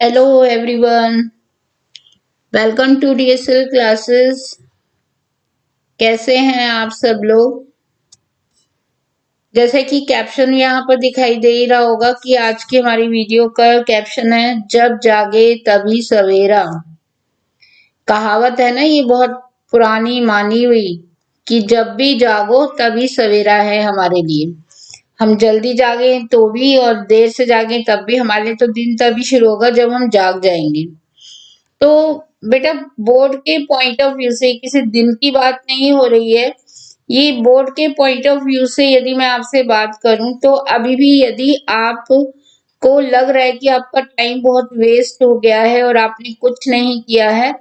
Hello everyone, welcome to DSL classes। कैसे हैं आप सब लोग? जैसे कि कैप्शन यहाँ पर दिखाई दे ही रहा होगा कि आज की हमारी वीडियो का कैप्शन है जब जागे तभी सवेरा। कहावत है ना, ये बहुत पुरानी मानी हुई कि जब भी जागो तभी सवेरा है हमारे लिए। हम जल्दी जागे तो भी और देर से जागे तब भी हमारे लिए तो दिन तभी शुरू होगा जब हम जाग जाएंगे। तो बेटा, बोर्ड के पॉइंट ऑफ व्यू से किसी दिन की बात नहीं हो रही है। ये बोर्ड के पॉइंट ऑफ व्यू से यदि मैं आपसे बात करूं तो अभी भी यदि आप को लग रहा है कि आपका टाइम बहुत वेस्ट हो गया है और आपने कुछ नहीं किया है,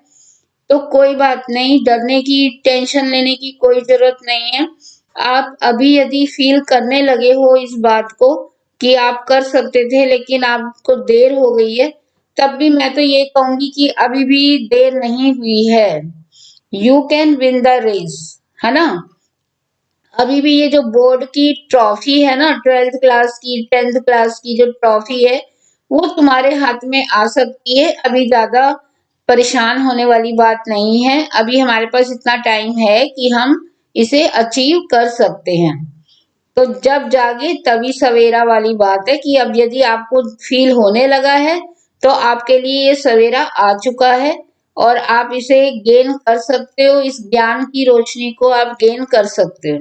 तो कोई बात नहीं, डरने की टेंशन लेने की कोई जरूरत नहीं है। आप अभी यदि फील करने लगे हो इस बात को कि आप कर सकते थे लेकिन आपको देर हो गई है, तब भी मैं तो ये कहूंगी कि अभी भी देर नहीं हुई है। You can win the race, है ना। अभी भी ये जो बोर्ड की ट्रॉफी है ना, 12th क्लास की 10th क्लास की जो ट्रॉफी है, वो तुम्हारे हाथ में आ सकती है। अभी ज्यादा परेशान होने वाली बात नहीं है। अभी हमारे पास इतना टाइम है कि हम इसे अचीव कर सकते हैं। तो जब जागे तभी सवेरा वाली बात है कि अब यदि आपको फील होने लगा है तो आपके लिए ये सवेरा आ चुका है और आप इसे गेन कर सकते हो। इस ज्ञान की रोशनी को आप गेन कर सकते हो।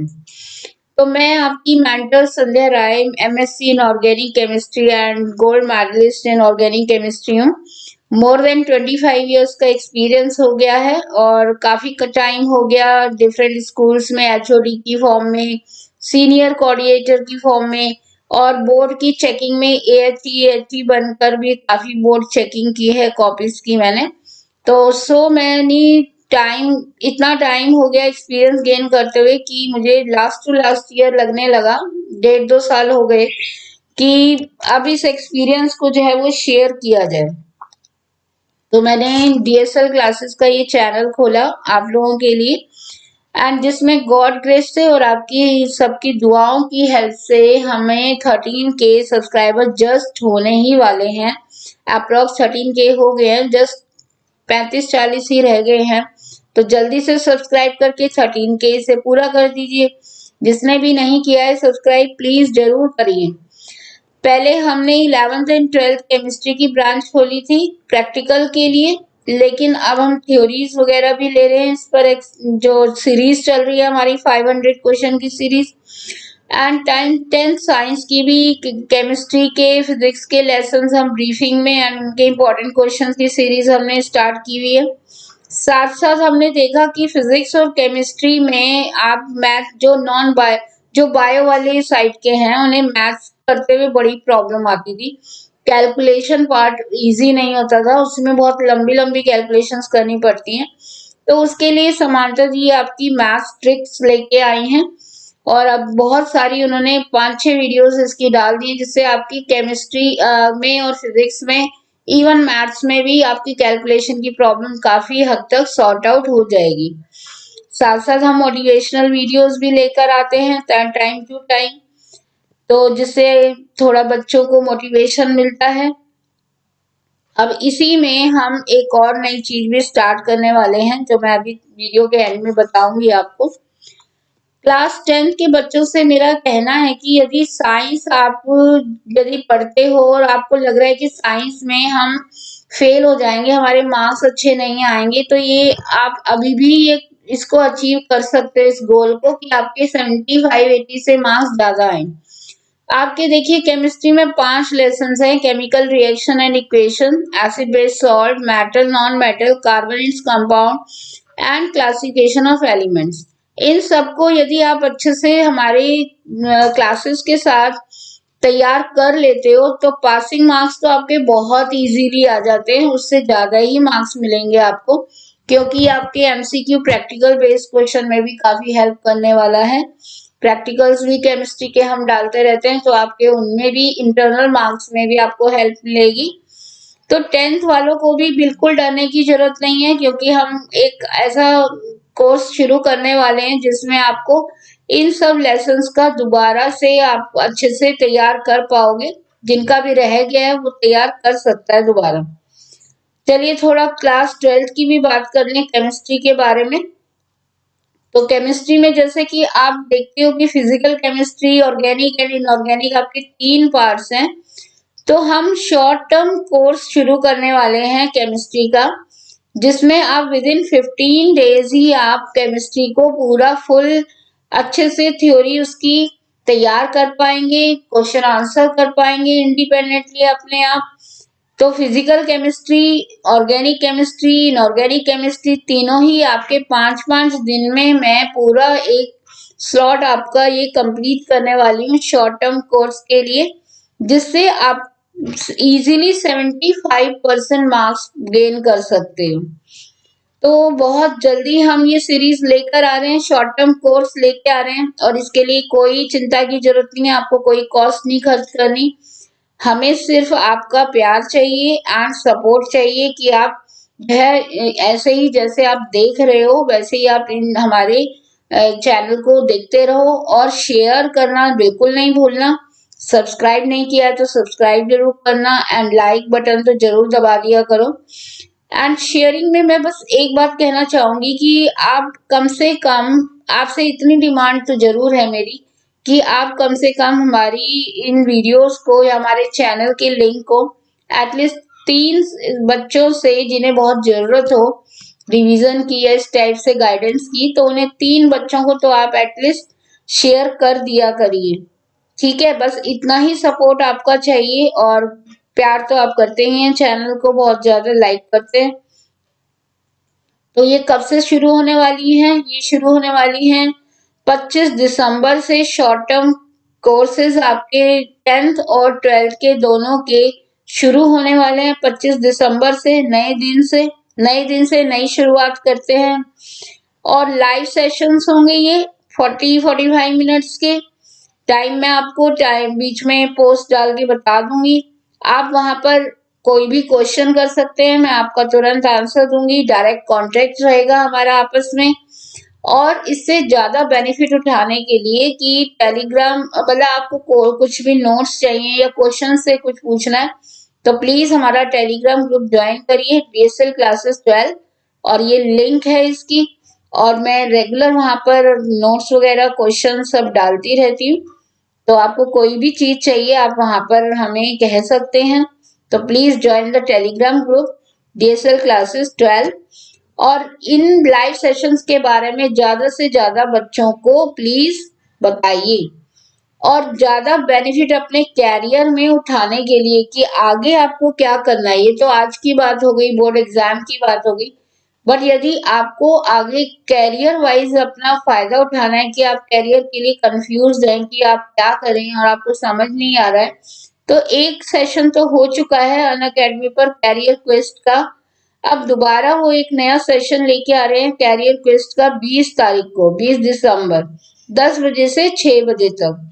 तो मैं आपकी mentor Sandhya Rai, MSc in organic chemistry and gold medalist in organic chemistry हूँ। मोर देन 25 इयर्स का एक्सपीरियंस हो गया है और काफी टाइम हो गया डिफरेंट स्कूल्स में एचओडी की फॉर्म में, सीनियर कोऑर्डिनेटर की फॉर्म में और बोर्ड की चेकिंग में एएचई बनकर भी काफी बोर्ड चेकिंग की है, कॉपीज की मैंने। तो सो मैनी टाइम, इतना टाइम हो गया एक्सपीरियंस गेन करते हुए कि मुझे लास्ट टू लास्ट ईयर लगने लगा, 1.5-2 साल हो गए कि अब इस एक्सपीरियंस को जो है वो शेयर किया जाए। तो मैंने डीएसएल क्लासेस का ये चैनल खोला आप लोगों के लिए, एंड जिसमें गॉड ग्रेस से और आपकी सबकी दुआओं की हेल्प से हमें 13K सब्सक्राइबर जस्ट होने ही वाले हैं। अप्रोक्स 13K हो गए हैं, जस्ट 35-40 ही रह गए हैं। तो जल्दी से सब्सक्राइब करके 13K से पूरा कर दीजिए। जिसने भी नहीं किया है सब्सक्राइब, प्लीज जरूर करिए। पहले हमने 11th एंड 12th केमिस्ट्री की ब्रांच खोली थी प्रैक्टिकल के लिए, लेकिन अब हम थ्योरीज वगैरह भी ले रहे हैं। इस पर एक जो सीरीज चल रही है हमारी 500 क्वेश्चन की सीरीज, एंड 10th साइंस की भी केमिस्ट्री के फिजिक्स के लेसन्स हम ब्रीफिंग में एंड उनके इम्पोर्टेंट क्वेश्चंस की सीरीज हमने स्टार्ट की हुई है। साथ साथ हमने देखा कि फिजिक्स और केमिस्ट्री में आप मैथ जो बायो वाले साइड के हैं उन्हें मैथ्स करते हुए बड़ी प्रॉब्लम आती थी। कैलकुलेशन पार्ट इजी नहीं होता था, उसमें बहुत लंबी लंबी कैलकुलेशंस करनी पड़ती हैं। तो उसके लिए समांतर जी आपकी मैथ्स ट्रिक्स लेके आई हैं और अब बहुत सारी उन्होंने 5-6 वीडियोस इसकी डाल दी जिससे आपकी केमिस्ट्री में और फिजिक्स में, इवन मैथ्स में भी आपकी कैलकुलेशन की प्रॉब्लम काफी हद तक सॉर्ट आउट हो जाएगी। साथ साथ हम मोटिवेशनल वीडियोस भी लेकर आते हैं टाइम टू टाइम, तो जिससे थोड़ा बच्चों को मोटिवेशन मिलता है। अब इसी में हम एक और नई चीज भी स्टार्ट करने वाले हैं जो मैं अभी वीडियो के एंड में बताऊंगी आपको। क्लास 10th के बच्चों से मेरा कहना है कि यदि साइंस आप यदि पढ़ते हो और आपको लग रहा है कि साइंस में हम फेल हो जाएंगे, हमारे मार्क्स अच्छे नहीं आएंगे, तो ये आप अभी भी ये इसको अचीव कर सकते हो, इस गोल को, कि आपके 75-80 से मार्क्स ज्यादा आए। आपके देखिए केमिस्ट्री में 5 लेसन हैं: chemical reaction and equation, acid base salt, metal non metal, carbonates compound and classification of elements. इन सबको यदि आप अच्छे से हमारे क्लासेस के साथ तैयार कर लेते हो तो पासिंग मार्क्स तो आपके बहुत इजीली आ जाते हैं, उससे ज्यादा ही मार्क्स मिलेंगे आपको, क्योंकि आपके एमसीक्यू प्रैक्टिकल बेस्ड क्वेश्चन में भी काफी हेल्प करने वाला है। प्रैक्टिकल्स भी केमिस्ट्री के हम डालते रहते हैं तो आपके उनमें भी इंटरनल मार्क्स में भी आपको हेल्प मिलेगी। तो 10th वालों को भी बिल्कुल डरने की जरूरत नहीं है, क्योंकि हम एक ऐसा कोर्स शुरू करने वाले हैं जिसमें आपको इन सब लेसन्स का दोबारा से आप अच्छे से तैयार कर पाओगे। जिनका भी रह गया है वो तैयार कर सकता है दोबारा। चलिए थोड़ा क्लास 12th की भी बात कर लें केमिस्ट्री के बारे में। तो केमिस्ट्री में जैसे कि आप देखते हो कि physical chemistry, organic and inorganic आपके 3 पार्ट्स हैं। तो हम शॉर्ट टर्म कोर्स शुरू करने वाले हैं केमिस्ट्री का, जिसमें आप विद इन 15 डेज ही आप केमिस्ट्री को पूरा फुल अच्छे से थ्योरी उसकी तैयार कर पाएंगे, क्वेश्चन आंसर कर पाएंगे इंडिपेंडेंटली अपने आप। तो physical chemistry, organic chemistry, inorganic chemistry तीनों ही आपके 5-5 दिन में मैं पूरा एक स्लॉट आपका ये कंप्लीट करने वाली हूँ शॉर्ट टर्म कोर्स के लिए, जिससे आप इजीली 75% मार्क्स गेन कर सकते हो। तो बहुत जल्दी हम ये सीरीज लेकर आ रहे हैं, शॉर्ट टर्म कोर्स लेके आ रहे हैं, और इसके लिए कोई चिंता की जरूरत नहीं है, आपको कोई कॉस्ट नहीं खर्च करनी। हमें सिर्फ आपका प्यार चाहिए एंड सपोर्ट चाहिए कि आप जो है ऐसे ही जैसे आप देख रहे हो वैसे ही आप इन हमारे चैनल को देखते रहो, और शेयर करना बिल्कुल नहीं भूलना। सब्सक्राइब नहीं किया तो सब्सक्राइब जरूर करना, एंड लाइक बटन तो जरूर दबा दिया करो। एंड शेयरिंग में मैं बस एक बात कहना चाहूंगी कि आप कम से कम, आपसे इतनी डिमांड तो जरूर है मेरी कि आप कम से कम हमारी इन वीडियोस को या हमारे चैनल के लिंक को एटलीस्ट 3 बच्चों से जिन्हें बहुत जरूरत हो रिवीजन की या इस टाइप से गाइडेंस की, तो उन्हें 3 बच्चों को तो आप एटलीस्ट शेयर कर दिया करिए। ठीक है, बस इतना ही सपोर्ट आपका चाहिए, और प्यार तो आप करते ही हैं, चैनल को बहुत ज्यादा लाइक करते हैं। तो ये कब से शुरू होने वाली हैं? ये शुरू होने वाली हैं 25 दिसंबर से। शॉर्ट टर्म कोर्सेज आपके 10th और 12th के दोनों के शुरू होने वाले हैं 25 दिसंबर से। नए दिन से नई शुरुआत करते हैं, और लाइव सेशंस होंगे ये 40-45 मिनट्स के। टाइम मैं आपको टाइम बीच में पोस्ट डाल के बता दूंगी, आप वहां पर कोई भी क्वेश्चन कर सकते हैं, मैं आपका तुरंत आंसर दूंगी। डायरेक्ट कांटेक्ट रहेगा हमारा आपस में। और इससे ज्यादा बेनिफिट उठाने के लिए कि टेलीग्राम, मतलब आपको कुछ भी नोट्स चाहिए या क्वेश्चन से कुछ पूछना है, तो प्लीज हमारा टेलीग्राम ग्रुप ज्वाइन करिए, डीएसएल क्लासेस 12, और ये लिंक है इसकी। और मैं रेगुलर वहां पर नोट्स वगैरह क्वेश्चन सब डालती रहती हूँ, तो आपको कोई भी चीज चाहिए आप वहां पर हमें कह सकते हैं। तो please join the Telegram group DSL classes 12। और इन लाइव सेशंस के बारे में ज्यादा से ज्यादा बच्चों को प्लीज बताइए, और ज्यादा बेनिफिट अपने कैरियर में उठाने के लिए कि आगे आपको क्या करना है। ये तो आज की बात हो गई, बोर्ड एग्जाम की बात हो गई, बट यदि आपको आगे कैरियर वाइज अपना फायदा उठाना है कि आप कैरियर के लिए कंफ्यूज हैं कि आप क्या करें और आपको समझ नहीं आ रहा है, तो एक सेशन तो हो चुका है अनअकैडमी पर कैरियर क्वेस्ट का। अब दोबारा वो एक नया सेशन लेके आ रहे हैं कैरियर क्वेस्ट का 20 तारीख को, 20 दिसंबर 10 बजे से 6 बजे तक।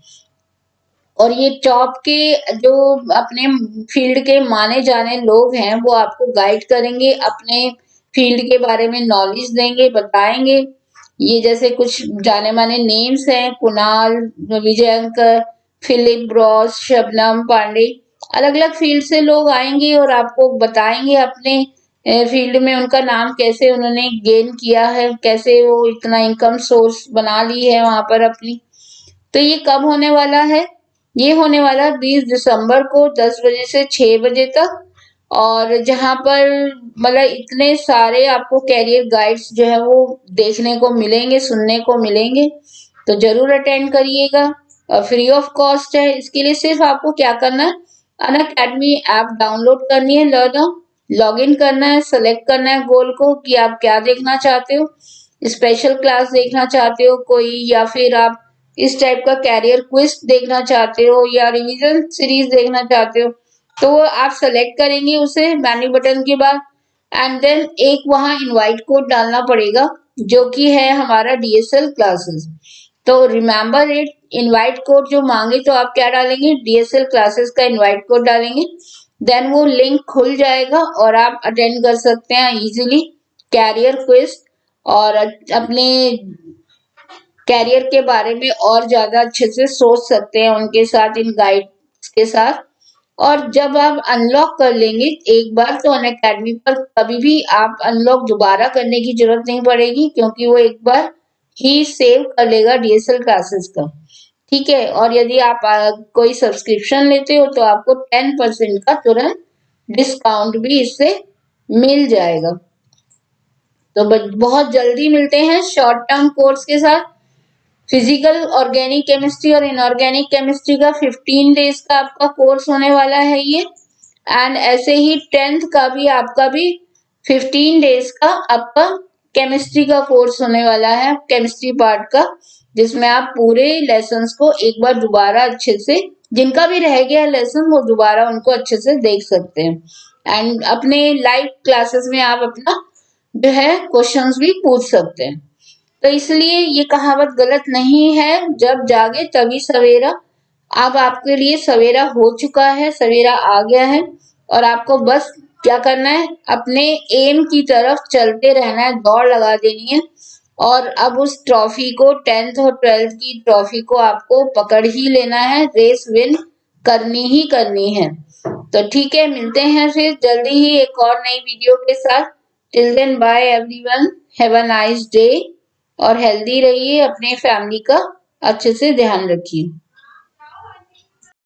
और ये टॉप के जो अपने फील्ड के माने जाने लोग हैं वो आपको गाइड करेंगे, अपने फील्ड के बारे में नॉलेज देंगे, बताएंगे। ये जैसे कुछ जाने माने नेम्स हैं, कुणाल, विजयंकर, फिलिप ब्रॉस, शबनम पांडे, अलग अलग फील्ड से लोग आएंगे और आपको बताएंगे अपने फील्ड में उनका नाम कैसे उन्होंने गेन किया है, कैसे वो इतना इनकम सोर्स बना ली है वहां पर अपनी। तो ये कब होने वाला है? ये होने वाला है 20 दिसंबर को 10 बजे से 6 बजे तक। और जहां पर मतलब इतने सारे आपको कैरियर गाइड्स जो है वो देखने को मिलेंगे, सुनने को मिलेंगे, तो जरूर अटेंड करिएगा। फ्री ऑफ कॉस्ट है। इसके लिए सिर्फ आपको क्या करना है, अनअकैडमी ऐप डाउनलोड करनी है, लॉग इन करना है, सेलेक्ट करना है गोल को कि आप क्या देखना चाहते हो, स्पेशल क्लास देखना चाहते हो कोई, या फिर आप इस टाइप का कैरियर क्विज देखना चाहते हो, या रिवीजन सीरीज देखना चाहते हो, तो वो आप सेलेक्ट करेंगे उसे मेन्यू बटन के बाद। एंड देन एक वहां इनवाइट कोड डालना पड़ेगा जो कि है हमारा डीएसएल क्लासेस। तो रिमेम्बर इट, इनवाइट कोड जो मांगे तो आप क्या डालेंगे, डीएसएल क्लासेस का इनवाइट कोड डालेंगे। देन वो लिंक खुल जाएगा और आप अटेंड कर सकते हैं इजीली कैरियर क्विज, और अपने कैरियर के बारे में और ज्यादा अच्छे से सोच सकते हैं उनके साथ, इन गाइड्स के साथ। और जब आप अनलॉक कर लेंगे एक बार तो अनअकैडमी पर कभी भी आप अनलॉक दोबारा करने की जरूरत नहीं पड़ेगी, क्योंकि वो एक बार ही सेव कर लेगा DSL क्लासेस का। ठीक है, और यदि आप कोई सब्सक्रिप्शन लेते हो तो आपको 10% का तुरंत डिस्काउंट भी इससे मिल जाएगा। तो बहुत जल्दी मिलते हैं शॉर्ट टर्म कोर्स के साथ। फिजिकल, ऑर्गेनिक केमिस्ट्री और इनऑर्गेनिक केमिस्ट्री का 15 डेज का आपका कोर्स होने वाला है ये। एंड ऐसे ही 10th का भी आपका भी 15 डेज का आपका केमिस्ट्री का कोर्स होने वाला है, केमिस्ट्री पार्ट का, जिसमें आप पूरे लेसन्स को एक बार दोबारा अच्छे से, जिनका भी रह गया लेसन वो दोबारा उनको अच्छे से देख सकते हैं। एंड अपने लाइव क्लासेस में आप अपना जो है क्वेश्चंस भी पूछ सकते हैं। तो इसलिए ये कहावत गलत नहीं है, जब जागे तभी सवेरा। अब आपके लिए सवेरा हो चुका है, सवेरा आ गया है, और आपको बस क्या करना है, अपने एम की तरफ चलते रहना है, दौड़ लगा देनी है। और अब उस ट्रॉफी को, 10th और 12th की ट्रॉफी को आपको पकड़ ही लेना है, रेस विन करनी ही करनी है। तो ठीक है, मिलते हैं फिर जल्दी ही एक और नई वीडियो के साथ। Till then bye everyone, have a nice day, और हेल्दी रहिए, अपने फैमिली का अच्छे से ध्यान रखिए।